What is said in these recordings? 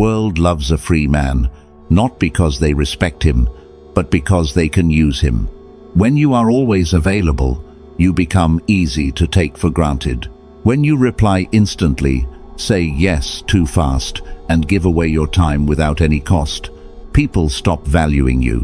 world loves a free man, not because they respect him, but because they can use him. When you are always available, you become easy to take for granted. When you reply instantly, say yes too fast, and give away your time without any cost, people stop valuing you.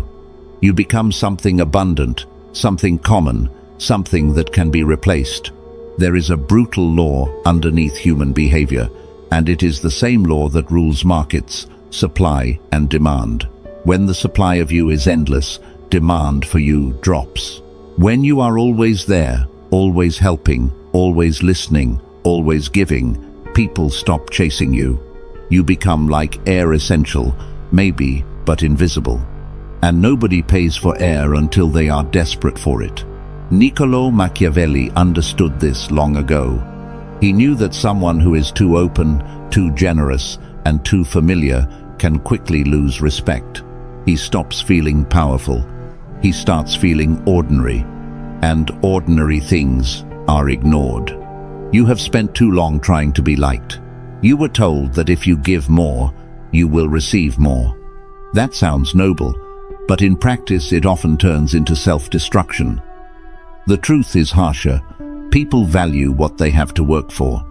You become something abundant, something common, something that can be replaced. There is a brutal law underneath human behavior, and it is the same law that rules markets, supply and demand. When the supply of you is endless, demand for you drops. When you are always there, always helping, always listening, always giving, people stop chasing you. You become like air, essential, maybe, but invisible. And nobody pays for air until they are desperate for it. Niccolò Machiavelli understood this long ago. He knew that someone who is too open, too generous, and too familiar can quickly lose respect. He stops feeling powerful. He starts feeling ordinary. And ordinary things are ignored. You have spent too long trying to be liked. You were told that if you give more, you will receive more. That sounds noble, but in practice it often turns into self-destruction. The truth is harsher. People value what they have to work for.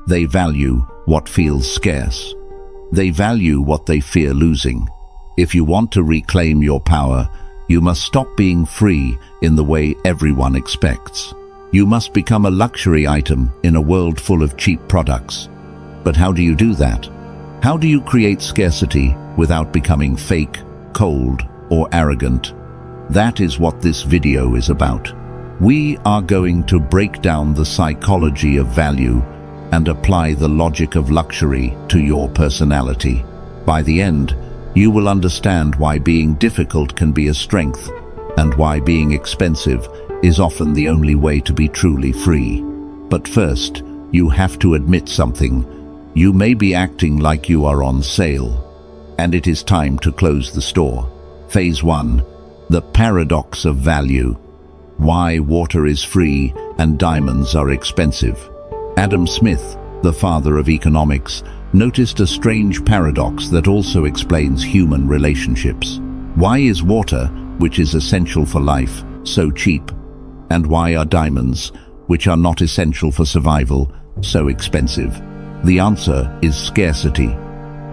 They value what feels scarce. They value what they fear losing. If you want to reclaim your power, you must stop being free in the way everyone expects. You must become a luxury item in a world full of cheap products. But how do you do that? How do you create scarcity without becoming fake, cold, or arrogant? That is what this video is about. We are going to break down the psychology of value and apply the logic of luxury to your personality. By the end, you will understand why being difficult can be a strength, and why being expensive is often the only way to be truly free. But first, you have to admit something. You may be acting like you are on sale, and it is time to close the store. Phase 1. The paradox of value. Why water is free and diamonds are expensive. Adam Smith, the father of economics, noticed a strange paradox that also explains human relationships. Why is water, which is essential for life, so cheap? And why are diamonds, which are not essential for survival, so expensive? The answer is scarcity.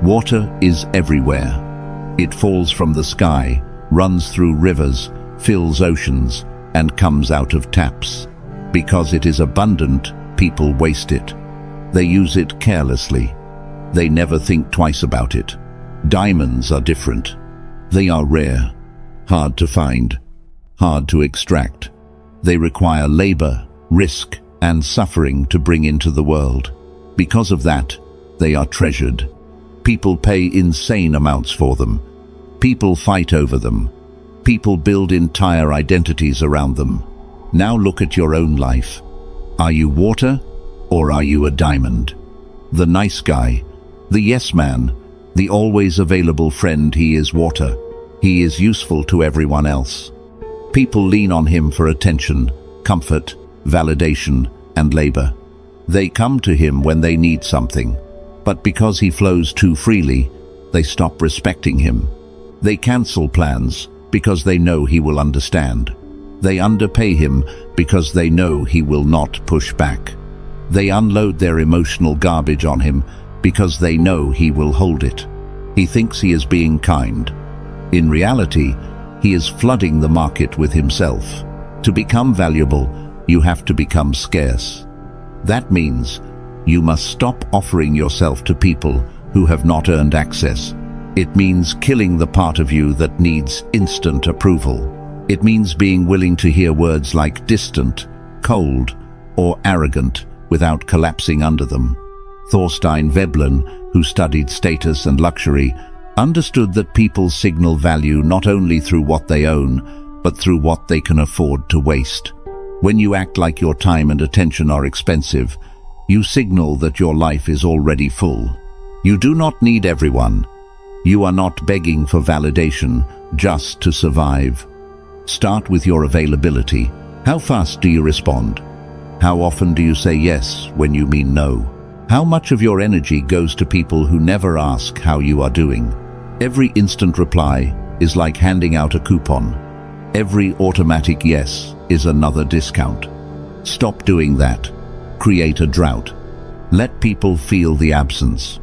Water is everywhere. It falls from the sky, runs through rivers, fills oceans, and comes out of taps. Because it is abundant, people waste it. They use it carelessly. They never think twice about it. Diamonds are different. They are rare, hard to find, hard to extract. They require labor, risk, and suffering to bring into the world. Because of that, they are treasured. People pay insane amounts for them. People fight over them. People build entire identities around them. Now look at your own life. Are you water, or are you a diamond? The nice guy, the yes man, the always available friend. He is water. He is useful to everyone else. People lean on him for attention, comfort, validation, and labor. They come to him when they need something, but because he flows too freely, they stop respecting him. They cancel plans because they know he will understand. They underpay him because they know he will not push back. They unload their emotional garbage on him because they know he will hold it. He thinks he is being kind. In reality, he is flooding the market with himself. To become valuable, you have to become scarce. That means you must stop offering yourself to people who have not earned access. It means killing the part of you that needs instant approval. It means being willing to hear words like distant, cold, or arrogant without collapsing under them. Thorstein Veblen, who studied status and luxury, understood that people signal value not only through what they own, but through what they can afford to waste. When you act like your time and attention are expensive, you signal that your life is already full. You do not need everyone. You are not begging for validation just to survive. Start with your availability. How fast do you respond? How often do you say yes when you mean no? How much of your energy goes to people who never ask how you are doing? Every instant reply is like handing out a coupon. Every automatic yes is another discount. Stop doing that. Create a drought. Let people feel the absence.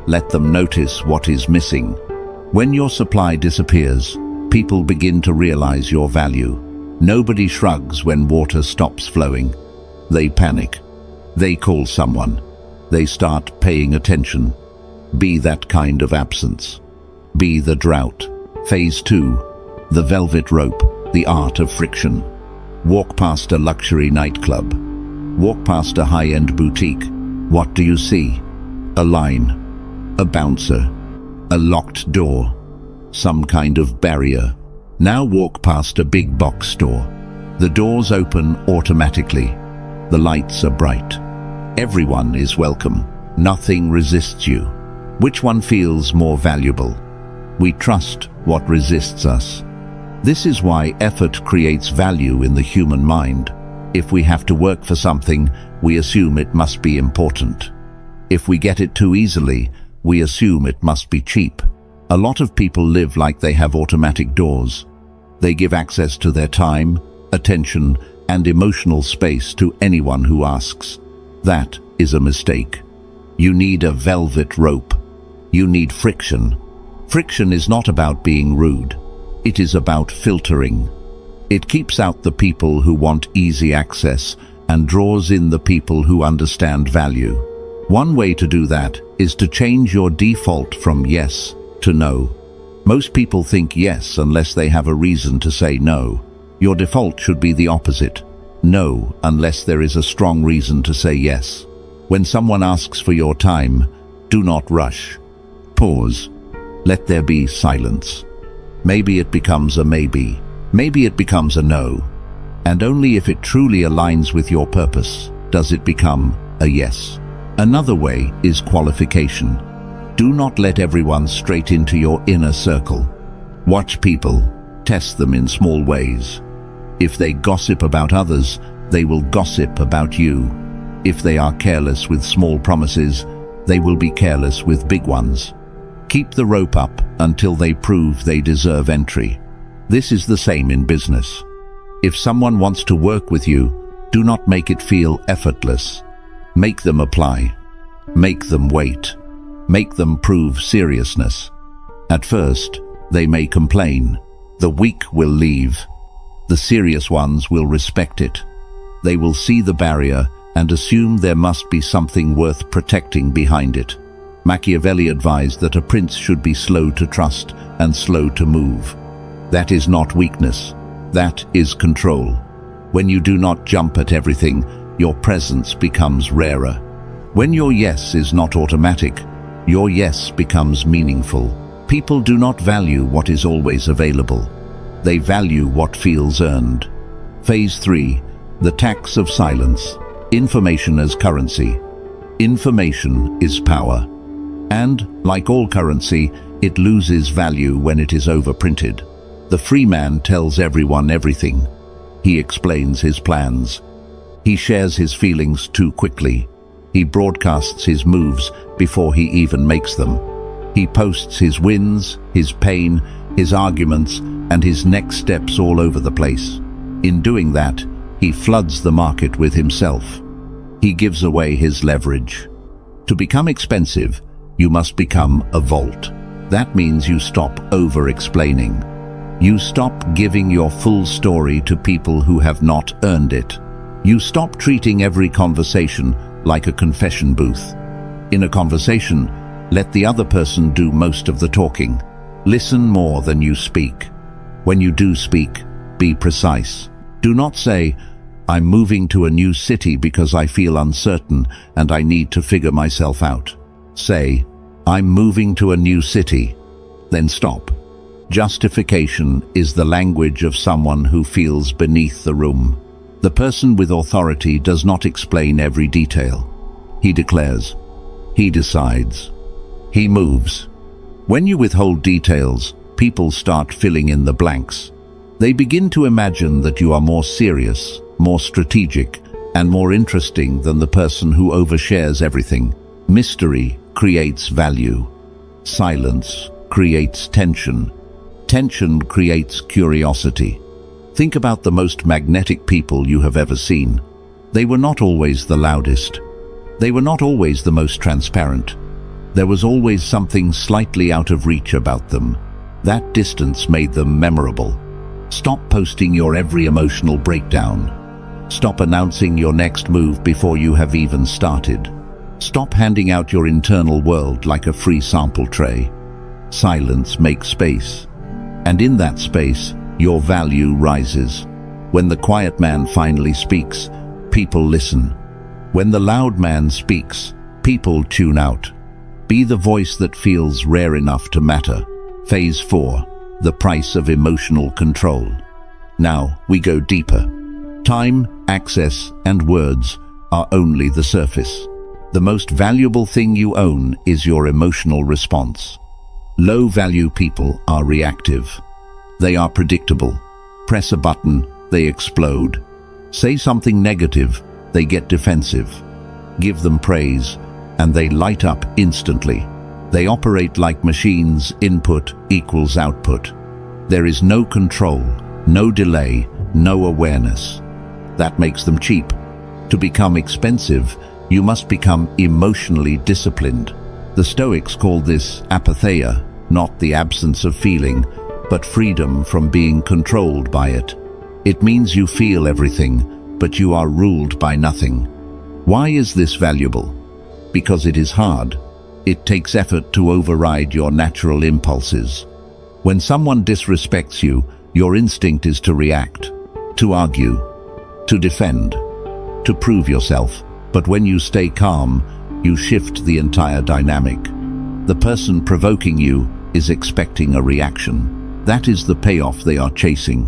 Let them notice what is missing. When your supply disappears, people begin to realize your value. Nobody shrugs when water stops flowing. They panic. They call someone. They start paying attention. Be that kind of absence. Be the drought. Phase 2. The velvet rope, the art of friction. Walk past a luxury nightclub. Walk past a high-end boutique. What do you see? A line. A bouncer. A locked door. Some kind of barrier. Now walk past a big box store. The doors open automatically. The lights are bright. Everyone is welcome. Nothing resists you. Which one feels more valuable? We trust what resists us. This is why effort creates value in the human mind. If we have to work for something, we assume it must be important. If we get it too easily, we assume it must be cheap. A lot of people live like they have automatic doors. They give access to their time, attention, and emotional space to anyone who asks. That is a mistake. You need a velvet rope. You need friction. Friction is not about being rude. It is about filtering. It keeps out the people who want easy access and draws in the people who understand value. One way to do that is to change your default from yes to no. Most people think yes unless they have a reason to say no. Your default should be the opposite. No, unless there is a strong reason to say yes. When someone asks for your time, do not rush. Pause. Let there be silence. Maybe it becomes a maybe. Maybe it becomes a no. And only if it truly aligns with your purpose does it become a yes. Another way is qualification. Do not let everyone straight into your inner circle. Watch people. Test them in small ways. If they gossip about others, they will gossip about you. If they are careless with small promises, they will be careless with big ones. Keep the rope up until they prove they deserve entry. This is the same in business. If someone wants to work with you, do not make it feel effortless. Make them apply. Make them wait. Make them prove seriousness. At first, they may complain. The weak will leave. The serious ones will respect it. They will see the barrier and assume there must be something worth protecting behind it. Machiavelli advised that a prince should be slow to trust and slow to move. That is not weakness. That is control. When you do not jump at everything, your presence becomes rarer. When your yes is not automatic, your yes becomes meaningful. People do not value what is always available. They value what feels earned. Phase 3. The tax of silence. Information as currency. Information is power. And, like all currency, it loses value when it is overprinted. The free man tells everyone everything. He explains his plans. He shares his feelings too quickly. He broadcasts his moves before he even makes them. He posts his wins, his pain, his arguments, and his next steps all over the place. In doing that, he floods the market with himself. He gives away his leverage. To become expensive, you must become a vault. That means you stop over-explaining. You stop giving your full story to people who have not earned it. You stop treating every conversation like a confession booth. In a conversation, let the other person do most of the talking. Listen more than you speak. When you do speak, be precise. Do not say, "I'm moving to a new city because I feel uncertain and I need to figure myself out." Say, "I'm moving to a new city." Then stop. Justification is the language of someone who feels beneath the room. The person with authority does not explain every detail. He declares. He decides. He moves. When you withhold details, people start filling in the blanks. They begin to imagine that you are more serious, more strategic, and more interesting than the person who overshares everything. Mystery creates value. Silence creates tension. Tension creates curiosity. Think about the most magnetic people you have ever seen. They were not always the loudest. They were not always the most transparent. There was always something slightly out of reach about them. That distance made them memorable. Stop posting your every emotional breakdown. Stop announcing your next move before you have even started. Stop handing out your internal world like a free sample tray. Silence makes space. And in that space, your value rises. When the quiet man finally speaks, people listen. When the loud man speaks, people tune out. Be the voice that feels rare enough to matter. Phase 4. The price of emotional control. Now we go deeper. Time, access, and words are only the surface. The most valuable thing you own is your emotional response. Low-value people are reactive. They are predictable. Press a button, they explode. Say something negative, they get defensive. Give them praise, and they light up instantly. They operate like machines. Input equals output. There is no control, no delay, no awareness. That makes them cheap. To become expensive, you must become emotionally disciplined. The Stoics called this apatheia, not the absence of feeling, but freedom from being controlled by it. It means you feel everything, but you are ruled by nothing. Why is this valuable? Because it is hard. It takes effort to override your natural impulses. When someone disrespects you, your instinct is to react, to argue, to defend, to prove yourself. But when you stay calm, you shift the entire dynamic. The person provoking you is expecting a reaction. That is the payoff they are chasing.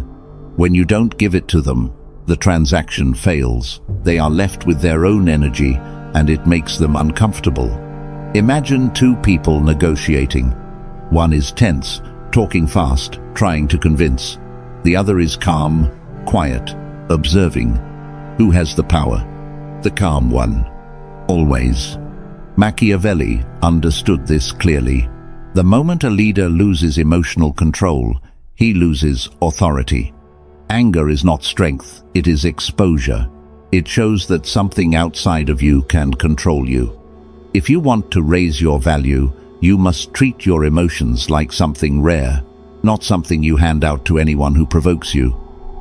When you don't give it to them, the transaction fails. They are left with their own energy, and it makes them uncomfortable. Imagine two people negotiating. One is tense, talking fast, trying to convince. The other is calm, quiet, observing. Who has the power? The calm one. Always. Machiavelli understood this clearly. The moment a leader loses emotional control, he loses authority. Anger is not strength, it is exposure. It shows that something outside of you can control you. If you want to raise your value, you must treat your emotions like something rare, not something you hand out to anyone who provokes you.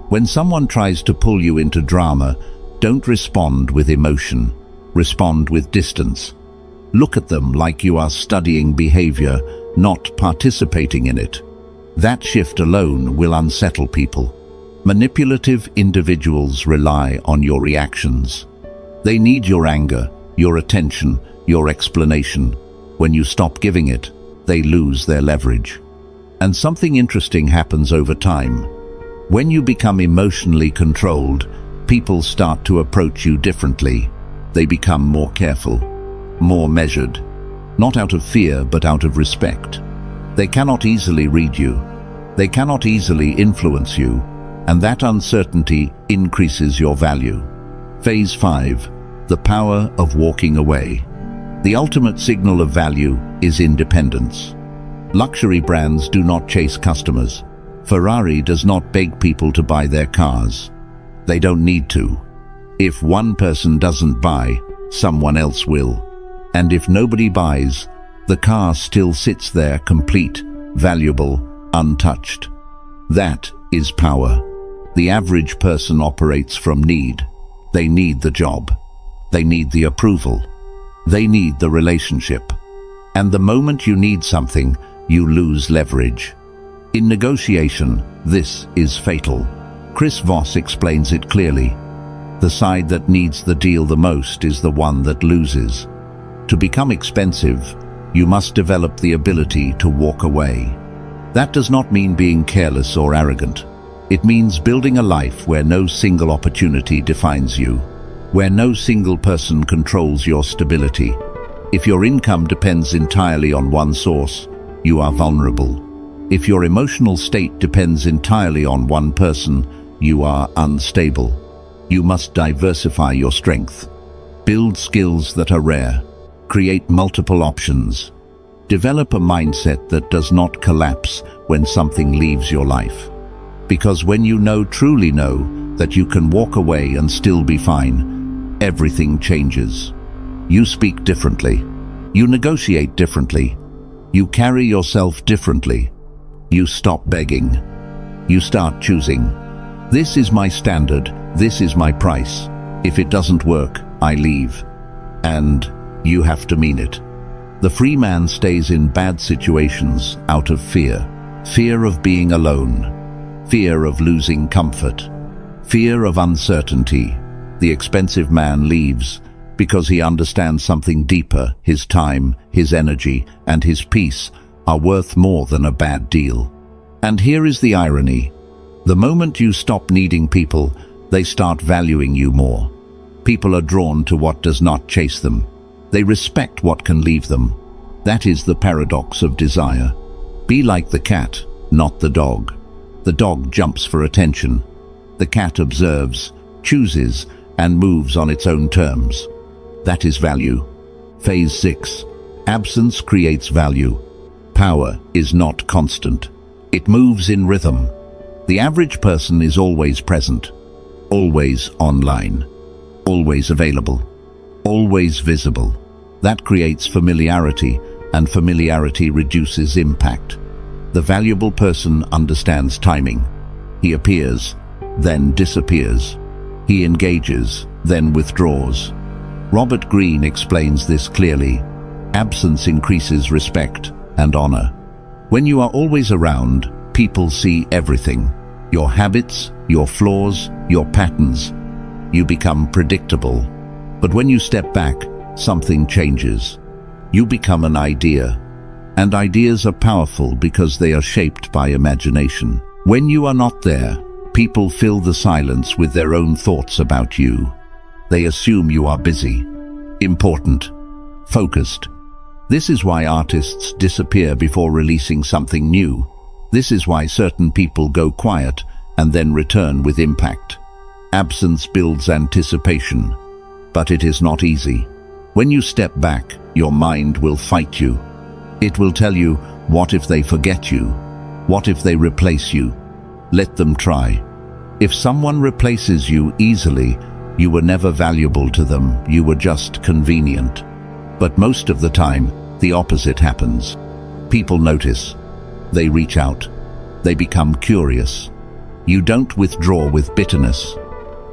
When someone tries to pull you into drama, don't respond with emotion. Respond with distance. Look at them like you are studying behavior, not participating in it. That shift alone will unsettle people. Manipulative individuals rely on your reactions. They need your anger, your attention, your explanation. When you stop giving it, they lose their leverage. And something interesting happens over time. When you become emotionally controlled, people start to approach you differently. They become more careful, more measured, not out of fear but out of respect. They cannot easily read you. They cannot easily influence you, and that uncertainty increases your value. Phase 5. The power of walking away. The ultimate signal of value is independence. Luxury brands do not chase customers. Ferrari does not beg people to buy their cars. They don't need to. If one person doesn't buy, someone else will. And if nobody buys, the car still sits there complete, valuable, untouched. That is power. The average person operates from need. They need the job. They need the approval. They need the relationship. And the moment you need something, you lose leverage. In negotiation, this is fatal. Chris Voss explains it clearly. The side that needs the deal the most is the one that loses. To become expensive, you must develop the ability to walk away. That does not mean being careless or arrogant. It means building a life where no single opportunity defines you, where no single person controls your stability. If your income depends entirely on one source, you are vulnerable. If your emotional state depends entirely on one person, you are unstable. You must diversify your strength. Build skills that are rare. Create multiple options. Develop a mindset that does not collapse when something leaves your life. Because when you truly know, that you can walk away and still be fine, everything changes. You speak differently. You negotiate differently. You carry yourself differently. You stop begging. You start choosing. This is my standard. This is my price. If it doesn't work, I leave. And you have to mean it. The free man stays in bad situations out of fear. Fear of being alone. Fear of losing comfort. Fear of uncertainty. The expensive man leaves because he understands something deeper. His time, his energy, and his peace are worth more than a bad deal. And here is the irony. The moment you stop needing people, they start valuing you more. People are drawn to what does not chase them. They respect what can leave them. That is the paradox of desire. Be like the cat, not the dog. The dog jumps for attention. The cat observes, chooses, and moves on its own terms. That is value. Phase 6. Absence creates value. Power is not constant. It moves in rhythm. The average person is always present, always online, always available, always visible. That creates familiarity, and familiarity reduces impact. The valuable person understands timing. He appears, then disappears. He engages, then withdraws. Robert Greene explains this clearly. Absence increases respect and honor. When you are always around, people see everything. Your habits, your flaws, your patterns. You become predictable. But when you step back, something changes. You become an idea. And ideas are powerful because they are shaped by imagination. When you are not there, people fill the silence with their own thoughts about you. They assume you are busy, important, focused. This is why artists disappear before releasing something new. This is why certain people go quiet and then return with impact. Absence builds anticipation, but it is not easy. When you step back, your mind will fight you. It will tell you, what if they forget you? What if they replace you? Let them try. If someone replaces you easily, you were never valuable to them, you were just convenient. But most of the time, the opposite happens. People notice. They reach out. They become curious. You don't withdraw with bitterness.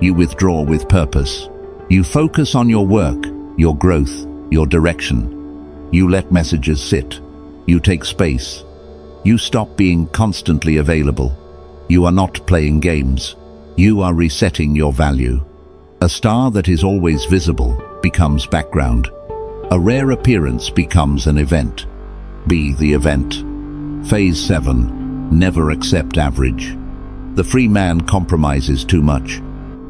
You withdraw with purpose. You focus on your work, your growth, your direction. You let messages sit. You take space. You stop being constantly available. You are not playing games. You are resetting your value. A star that is always visible becomes background. A rare appearance becomes an event. Be the event. Phase 7. Never accept average. The free man compromises too much.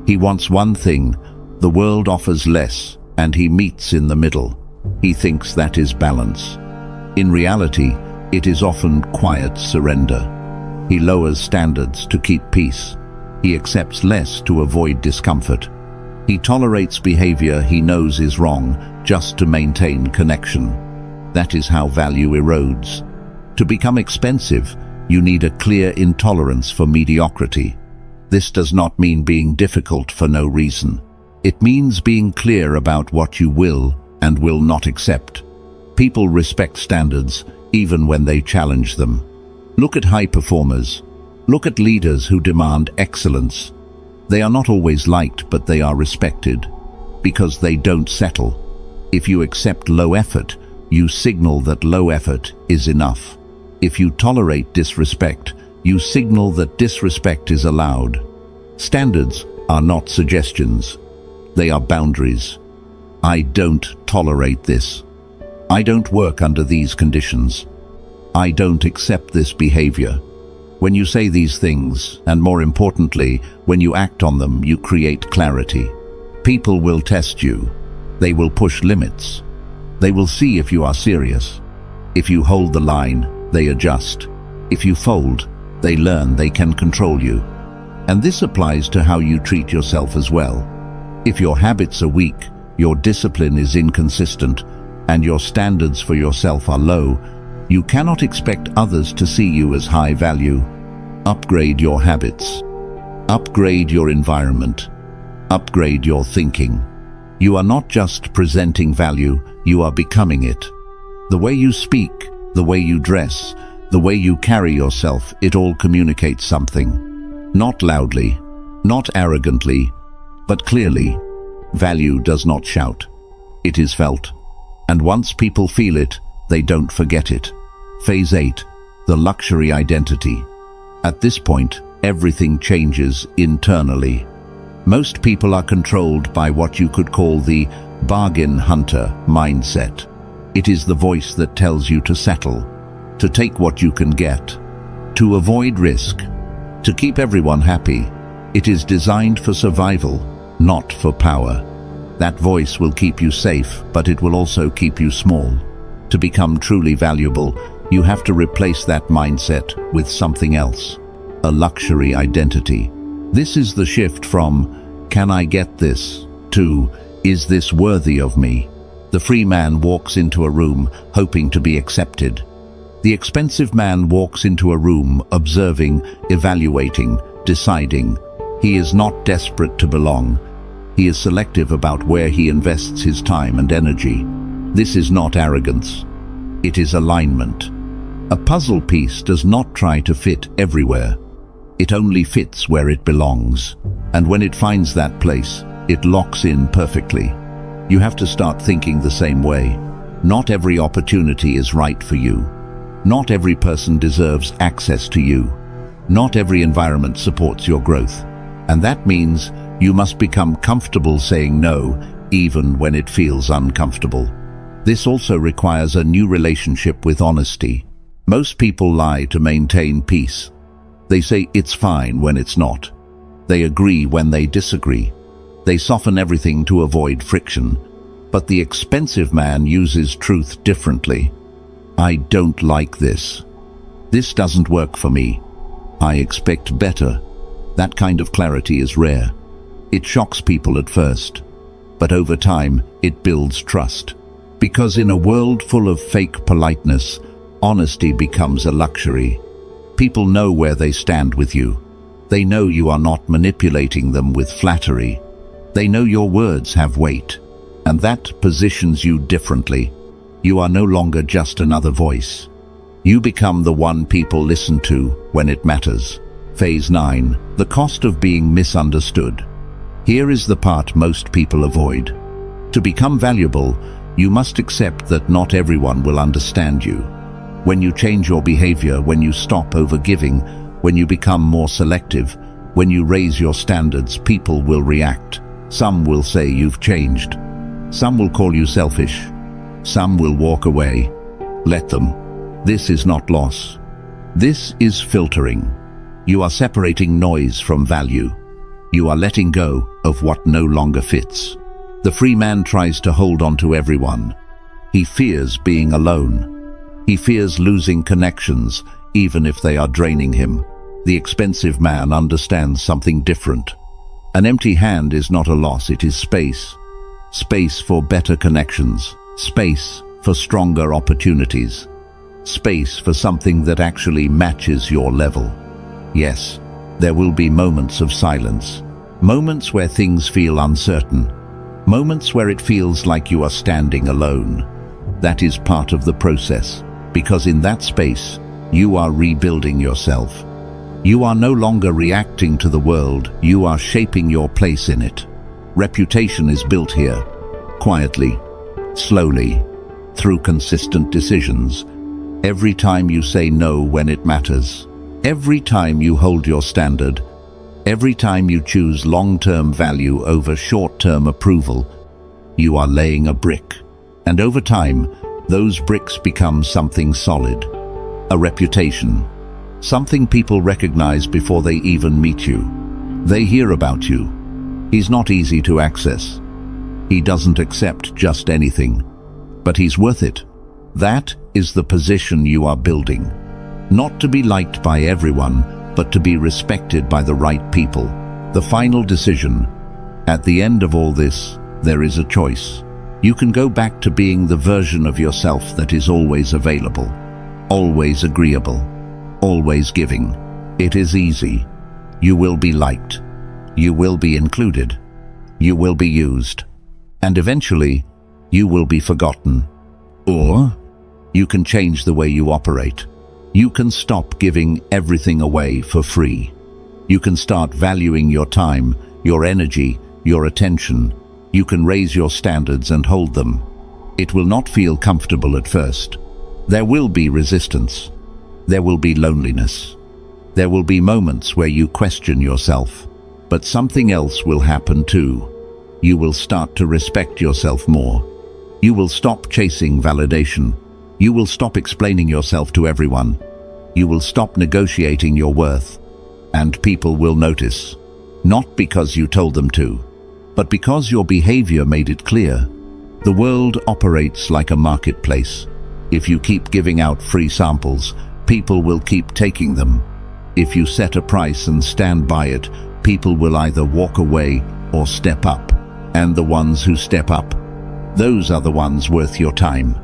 He wants one thing. The world offers less, and he meets in the middle. He thinks that is balance. In reality, it is often quiet surrender. He lowers standards to keep peace. He accepts less to avoid discomfort. He tolerates behavior he knows is wrong just to maintain connection. That is how value erodes. To become expensive, you need a clear intolerance for mediocrity. This does not mean being difficult for no reason. It means being clear about what you will and will not accept. People respect standards even when they challenge them. Look at high performers. Look at leaders who demand excellence. They are not always liked, but they are respected because they don't settle. If you accept low effort, you signal that low effort is enough. If you tolerate disrespect, you signal that disrespect is allowed. Standards are not suggestions. They are boundaries. I don't tolerate this. I don't work under these conditions. I don't accept this behavior. When you say these things, and more importantly, when you act on them, you create clarity. People will test you. They will push limits. They will see if you are serious. If you hold the line, they adjust. If you fold, they learn they can control you. And this applies to how you treat yourself as well. If your habits are weak, your discipline is inconsistent, and your standards for yourself are low, you cannot expect others to see you as high value. Upgrade your habits. Upgrade your environment. Upgrade your thinking. You are not just presenting value, you are becoming it. The way you speak, the way you dress, the way you carry yourself, it all communicates something. Not loudly, not arrogantly, but clearly. Value does not shout. It is felt. And once people feel it, they don't forget it. Phase 8. The luxury identity. At this point, everything changes internally. Most people are controlled by what you could call the bargain hunter mindset. It is the voice that tells you to settle, to take what you can get, to avoid risk, to keep everyone happy. It is designed for survival, not for power. That voice will keep you safe, but it will also keep you small. To become truly valuable, you have to replace that mindset with something else. A luxury identity. This is the shift from, "Can I get this?" to, "Is this worthy of me?" The free man walks into a room hoping to be accepted. The expensive man walks into a room observing, evaluating, deciding. He is not desperate to belong. He is selective about where he invests his time and energy. This is not arrogance. It is alignment. A puzzle piece does not try to fit everywhere. It only fits where it belongs. And when it finds that place, it locks in perfectly. You have to start thinking the same way. Not every opportunity is right for you. Not every person deserves access to you. Not every environment supports your growth. And that means you must become comfortable saying no, even when it feels uncomfortable. This also requires a new relationship with honesty. Most people lie to maintain peace. They say it's fine when it's not. They agree when they disagree. They soften everything to avoid friction. But the expensive man uses truth differently. "I don't like this. This doesn't work for me. I expect better." That kind of clarity is rare. It shocks people at first, but over time it builds trust. Because in a world full of fake politeness, honesty becomes a luxury. People know where they stand with you. They know you are not manipulating them with flattery. They know your words have weight, and that positions you differently. You are no longer just another voice. You become the one people listen to when it matters. Phase 9. The cost of being misunderstood. Here is the part most people avoid. To become valuable, you must accept that not everyone will understand you. When you change your behavior, when you stop overgiving, when you become more selective, when you raise your standards, people will react. Some will say you've changed. Some will call you selfish. Some will walk away. Let them. This is not loss. This is filtering. You are separating noise from value. You are letting go of what no longer fits. The free man tries to hold on to everyone. He fears being alone. He fears losing connections, even if they are draining him. The expensive man understands something different. An empty hand is not a loss, it is space. Space for better connections. Space for stronger opportunities. Space for something that actually matches your level. Yes, there will be moments of silence. Moments where things feel uncertain. Moments where it feels like you are standing alone. That is part of the process, because in that space, you are rebuilding yourself. You are no longer reacting to the world, you are shaping your place in it. Reputation is built here, quietly, slowly, through consistent decisions. Every time you say no when it matters. Every time you hold your standard. Every time you choose long-term value over short-term approval. You are laying a brick. And over time, those bricks become something solid. A reputation. Something people recognize before they even meet you. They hear about you. He's not easy to access. He doesn't accept just anything. But he's worth it. That is the position you are building. Not to be liked by everyone, but to be respected by the right people. The final decision. At the end of all this, there is a choice. You can go back to being the version of yourself that is always available, always agreeable, always giving. It is easy. You will be liked. You will be included. You will be used. And eventually, you will be forgotten. Or, you can change the way you operate. You can stop giving everything away for free. You can start valuing your time, your energy, your attention. You can raise your standards and hold them. It will not feel comfortable at first. There will be resistance. There will be loneliness. There will be moments where you question yourself. But something else will happen too. You will start to respect yourself more. You will stop chasing validation. You will stop explaining yourself to everyone. You will stop negotiating your worth. And people will notice. Not because you told them to, but because your behavior made it clear. The world operates like a marketplace. If you keep giving out free samples, people will keep taking them. If you set a price and stand by it, people will either walk away or step up. And the ones who step up, those are the ones worth your time.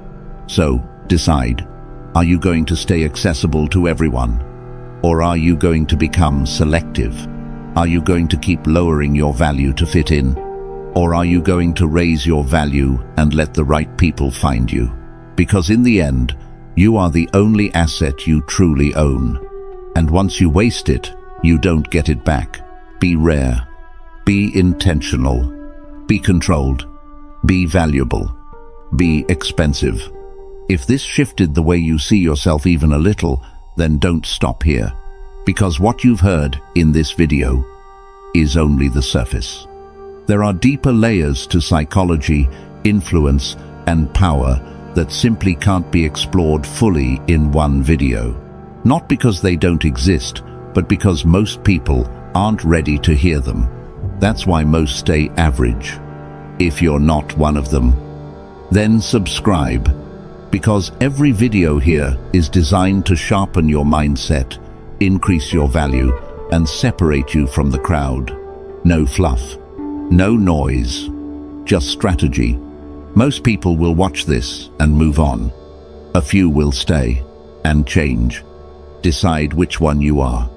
So, decide. Are you going to stay accessible to everyone? Or are you going to become selective? Are you going to keep lowering your value to fit in? Or are you going to raise your value and let the right people find you? Because in the end, you are the only asset you truly own. And once you waste it, you don't get it back. Be rare. Be intentional. Be controlled. Be valuable. Be expensive. If this shifted the way you see yourself even a little, then don't stop here. Because what you've heard in this video is only the surface. There are deeper layers to psychology, influence, and power that simply can't be explored fully in one video. Not because they don't exist, but because most people aren't ready to hear them. That's why most stay average. If you're not one of them, then subscribe. Because every video here is designed to sharpen your mindset, increase your value, and separate you from the crowd. No fluff, no noise, just strategy. Most people will watch this and move on. A few will stay and change. Decide which one you are.